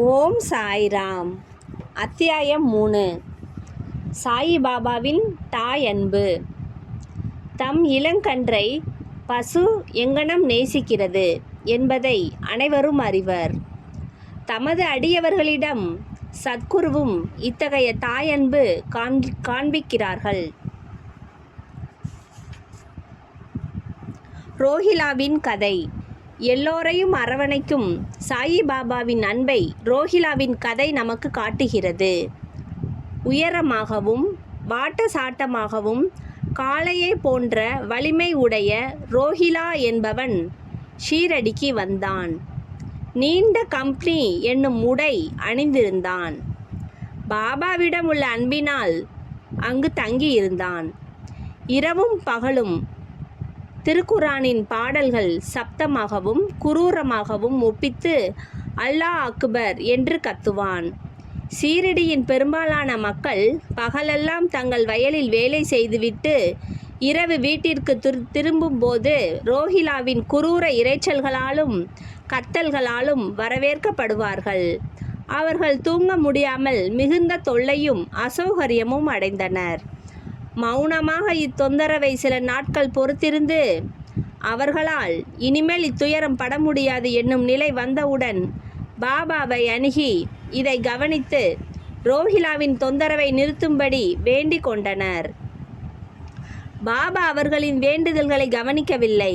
ஓம் சாய்ராம். அத்தியாயம் 3. சாயிபாபாவின் தாய் அன்பு. தம் இளங்கன்றை பசு எங்கனம் நேசிக்கிறது என்பதை அனைவரும் அறிவர். தமது அடியவர்களிடம் சத்குருவும் இத்தகைய தாயன்பு காண்பிக்கிறார்கள். ரோஹிலாவின் கதை. எல்லோரையும் அரவணைக்கும் சாயிபாபாவின் அன்பை ரோஹிலாவின் கதை நமக்கு காட்டுகிறது. உயரமாகவும் வாட்டசாட்டமாகவும் காளையை போன்ற வலிமை உடைய ரோஹிலா என்பவன் ஷீரடிக்கு வந்தான். நீண்ட கம்பனி என்னும் உடை அணிந்திருந்தான். பாபாவிடம் உள்ள அன்பினால் அங்கு தங்கியிருந்தான். இரவும் பகலும் திருக்குரானின் பாடல்கள் சப்தமாகவும் குரூரமாகவும் ஒப்பித்து அல்லாஹ் அக்பர் என்று கத்துவான். ஷீரடியின் பெரும்பாலான மக்கள் பகலெல்லாம் தங்கள் வயலில் வேலை செய்துவிட்டு இரவு வீட்டிற்கு திரும்பும்போது ரோஹிலாவின் குரூர இரைச்சல்களாலும் கத்தல்களாலும் வரவேற்கப்படுவார்கள். அவர்கள் தூங்க முடியாமல் மிகுந்த தொல்லையும் அசௌகரியமும் அடைந்தனர். மௌனமாக இத்தொந்தரவை சில நாட்கள் பொறுத்திருந்து அவர்களால் இனிமேல் இத்துயரம் பட முடியாது என்னும் நிலை வந்தவுடன் பாபாவை அணுகி இதை கவனித்து ரோஹிலாவின் தொந்தரவை நிறுத்தும்படி வேண்டிக் கொண்டனர். பாபா அவர்களின் வேண்டுதல்களை கவனிக்கவில்லை.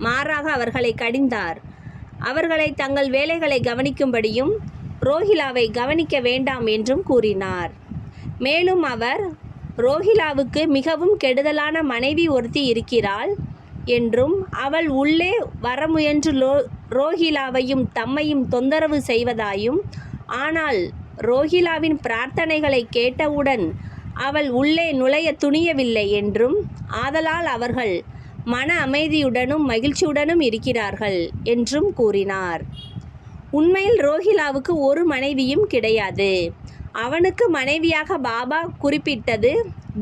மாறாக அவர்களை கடிந்தார். அவர்களை தங்கள் வேலைகளை கவனிக்கும்படியும் ரோஹிலாவை கவனிக்க வேண்டாம் என்றும் கூறினார். மேலும் அவர் ரோஹிலாவுக்கு மிகவும் கெடுதலான மனைவி ஒருத்தி இருக்கிறாள் என்றும் அவள் உள்ளே வர முயன்று ரோஹிலாவையும் தம்மையும் தொந்தரவு செய்வதாயும், ஆனால் ரோஹிலாவின் பிரார்த்தனைகளை கேட்டவுடன் அவள் உள்ளே நுழைய துணியவில்லை என்றும், ஆதலால் அவர்கள் மன அமைதியுடனும் மகிழ்ச்சியுடனும் இருக்கிறார்கள் என்றும் கூறினார். உண்மையில் ரோஹிலாவுக்கு ஒரு மனைவியும் கிடையாது. அவனுக்கு மனைவியாக பாபா குறிப்பிட்டது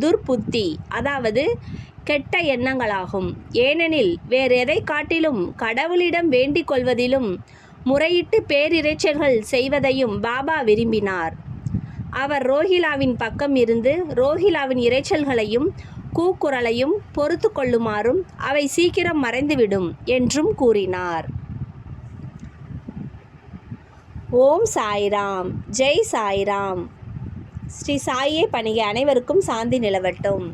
துர்புத்தி, அதாவது கெட்ட எண்ணங்களாகும். ஏனெனில் வேறெதை காட்டிலும் கடவுளிடம் வேண்டிக் கொள்வதிலும் முறையிட்டு பேரிரைச்சல்கள் செய்வதையும் பாபா விரும்பினார். அவர் ரோஹிலாவின் பக்கம் இருந்து ரோஹிலாவின் இரைச்சல்களையும் கூக்குரலையும் பொறுத்து கொள்ளுமாறும் அவை சீக்கிரம் மறைந்துவிடும் என்றும் கூறினார். ஓம் சாய்ராம். ஜெய் சாய்ராம். ஸ்ரீ சாயே பணிக. அனைவருக்கும் சாந்தி நிலவட்டும்.